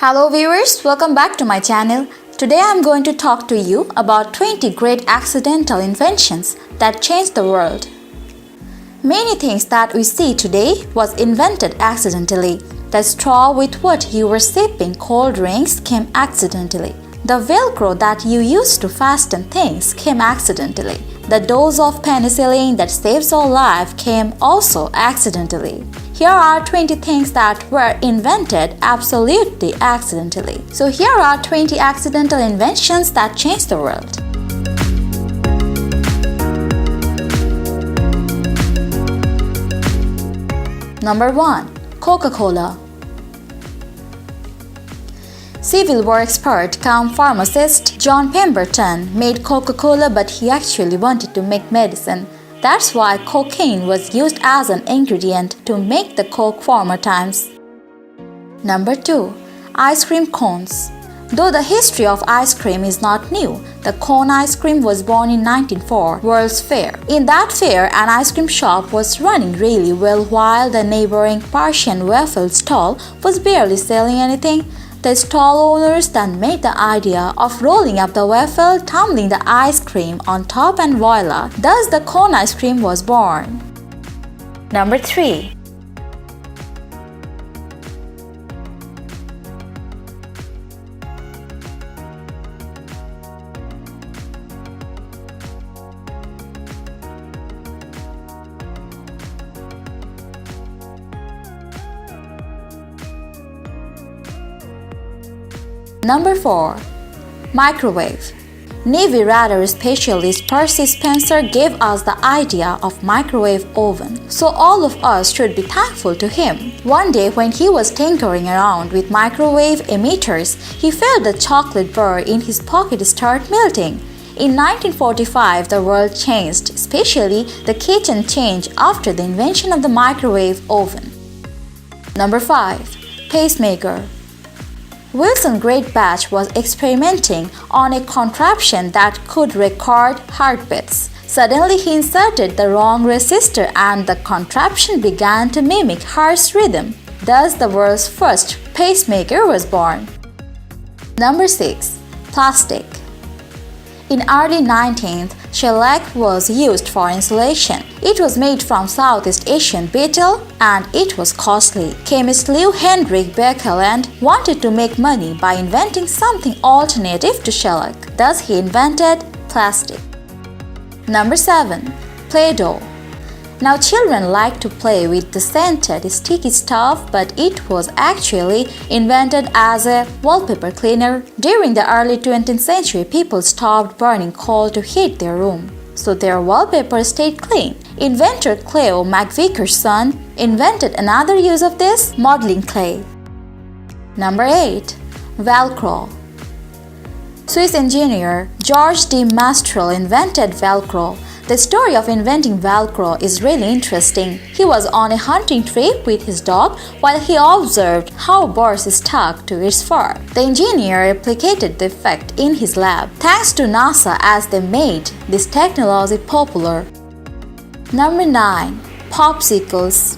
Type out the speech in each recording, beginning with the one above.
Hello viewers, welcome back to my channel. Today I am going to talk to you about 20 great accidental inventions that changed the world. Many things that we see today was invented accidentally. The straw with which you were sipping cold drinks came accidentally. The Velcro that you used to fasten things came accidentally. The dose of penicillin that saves our life came also accidentally. Here are 20 things that were invented absolutely accidentally. So here are 20 accidental inventions that changed the world. Number 1. Coca Cola. Civil War expert cum pharmacist John Pemberton made Coca Cola, but he actually wanted to make medicine. That's why cocaine was used as an ingredient to make the Coke former times. Number 2. Ice cream cones. Though the history of ice cream is not new, the cone ice cream was born in 1904 World's Fair. In that fair, an ice cream shop was running really well while the neighboring Persian waffle stall was barely selling anything. The stall owners then made the idea of rolling up the waffle, tumbling the ice cream on top, and voila! Thus the cone ice cream was born. Number 3. Number 4. Microwave. Navy radar specialist Percy Spencer gave us the idea of microwave oven, so all of us should be thankful to him. One day when he was tinkering around with microwave emitters, he felt the chocolate bar in his pocket start melting. In 1945, the world changed, especially the kitchen changed after the invention of the microwave oven. Number 5. Pacemaker. Wilson Greatbatch was experimenting on a contraption that could record heartbeats. Suddenly he inserted the wrong resistor and the contraption began to mimic heart's rhythm. Thus the world's first pacemaker was born. Number 6. Plastic. In early 19th, shellac was used for insulation. It was made from Southeast Asian betel and it was costly. Chemist Leo Hendrik Bekeland wanted to make money by inventing something alternative to shellac. Thus he invented plastic. Number 7. Play-Doh. Now children like to play with the scented sticky stuff, but it was actually invented as a wallpaper cleaner. During the early 20th century, people stopped burning coal to heat their room, so their wallpaper stayed clean. Inventor Cleo McVicker's son invented another use of this, modeling clay. Number 8. Velcro. Swiss engineer George de Mastral invented Velcro. The story of inventing Velcro is really interesting. He was on a hunting trip with his dog while he observed how birds stuck to its fur. The engineer replicated the effect in his lab, thanks to NASA, as they made this technology popular. Number 9. Popsicles.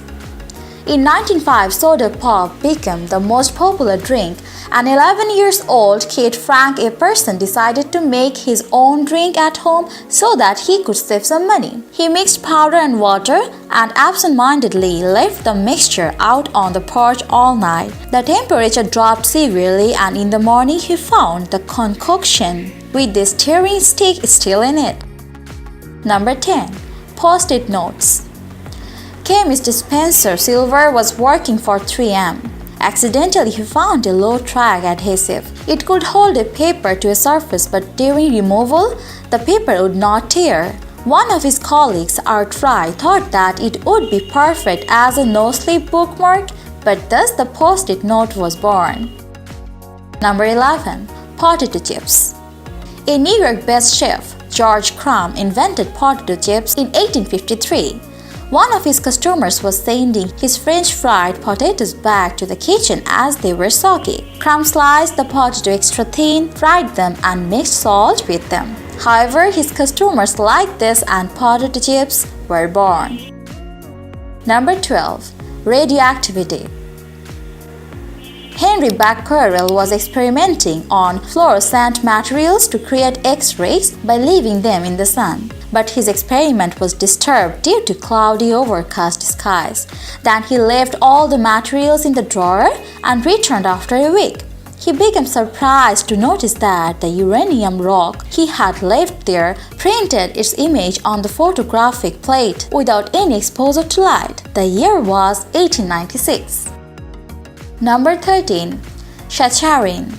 In 1905, soda pop became the most popular drink. An 11-year-old kid, Frank A. Person, decided to make his own drink at home so that he could save some money. He mixed powder and water and absent-mindedly left the mixture out on the porch all night. The temperature dropped severely and in the morning he found the concoction with the stirring stick still in it. Number 10. Post-it notes. Chemist Spencer Silver was working for 3M. Accidentally, he found a low-drag adhesive. It could hold a paper to a surface, but during removal, the paper would not tear. One of his colleagues, Art Fry, thought that it would be perfect as a no-slip bookmark, but thus the post-it note was born. Number 11. Potato chips. A New York-based chef, George Crumb, invented potato chips in 1853. One of his customers was sending his French fried potatoes back to the kitchen as they were soggy. Crumb sliced the potato extra thin, fried them, and mixed salt with them. However, his customers liked this and potato chips were born. Number 12. Radioactivity. Henry Becquerel was experimenting on fluorescent materials to create X-rays by leaving them in the sun. But his experiment was disturbed due to cloudy, overcast skies. Then he left all the materials in the drawer and returned after a week. He became surprised to notice that the uranium rock he had left there printed its image on the photographic plate without any exposure to light. The year was 1896. Number 13. Saccharin.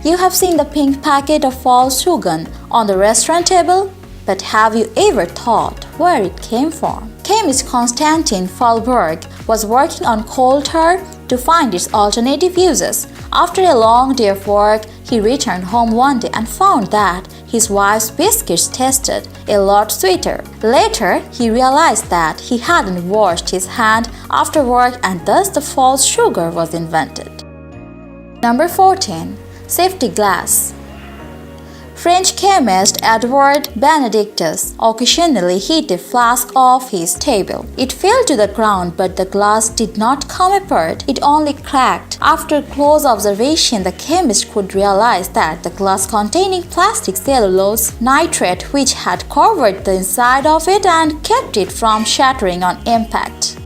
You have seen the pink packet of false sugar on the restaurant table, but have you ever thought where it came from? Chemist Konstantin Fallberg was working on coal tar to find its alternative uses. After a long day of work, he returned home one day and found that his wife's biscuits tasted a lot sweeter. Later, he realized that he hadn't washed his hand after work and thus the false sugar was invented. Number 14. Safety glass. French chemist Edward Benedictus occasionally hit a flask off his table. It fell to the ground, but the glass did not come apart. It only cracked. After close observation, the chemist could realize that the glass containing plastic cellulose nitrate which had covered the inside of it and kept it from shattering on impact.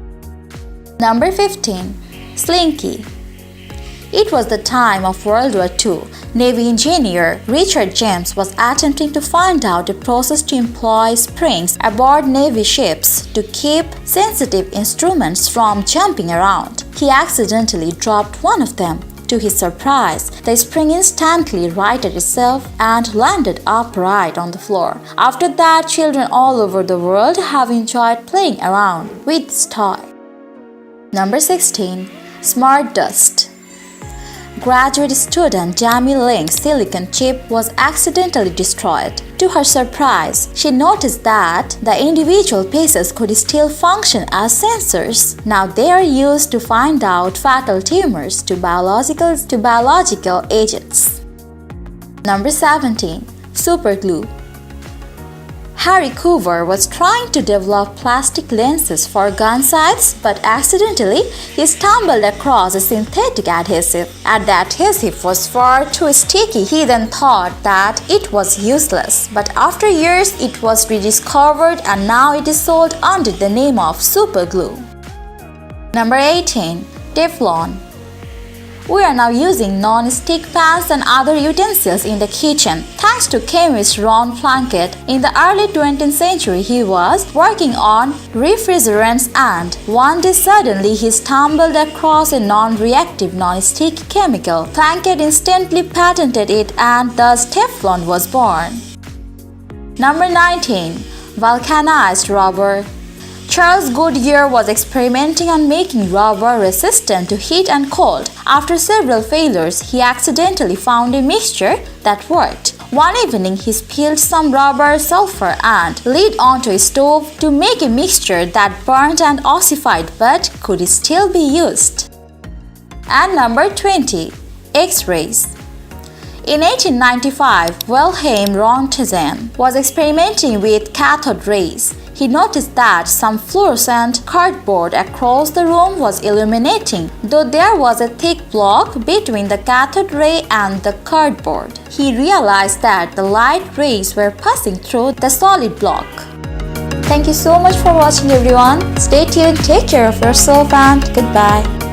Number 15. Slinky. It was the time of World War II. Navy engineer Richard James was attempting to find out a process to employ springs aboard Navy ships to keep sensitive instruments from jumping around. He accidentally dropped one of them. To his surprise, the spring instantly righted itself and landed upright on the floor. After that, children all over the world have enjoyed playing around with this toy. Number 16. Smart dust. Graduate student Jamie Link's silicon chip was accidentally destroyed. To her surprise, she noticed that the individual pieces could still function as sensors. Now they are used to find out fatal tumors to biological agents. Number 17. Superglue. Harry Coover was trying to develop plastic lenses for gun sights, but accidentally he stumbled across a synthetic adhesive. And the adhesive was far too sticky. He then thought that it was useless, but after years it was rediscovered and now it is sold under the name of superglue. Number 18. Teflon. We are now using non-stick pans and other utensils in the kitchen. Thanks to chemist Ron Plunkett, in the early 20th century he was working on refrigerants and one day suddenly he stumbled across a non-reactive non-stick chemical. Plunkett instantly patented it and thus Teflon was born. Number 19. Vulcanized rubber. Charles Goodyear was experimenting on making rubber resistant to heat and cold. After several failures, he accidentally found a mixture that worked. One evening, he spilled some rubber, sulfur, and lead onto a stove to make a mixture that burned and ossified but could still be used. And number 20. X-rays. In 1895, Wilhelm Röntgen was experimenting with cathode rays. He noticed that some fluorescent cardboard across the room was illuminating, though there was a thick block between the cathode ray and the cardboard. He realized that the light rays were passing through the solid block. Thank you so much for watching, everyone. Stay tuned, take care of yourself, and goodbye.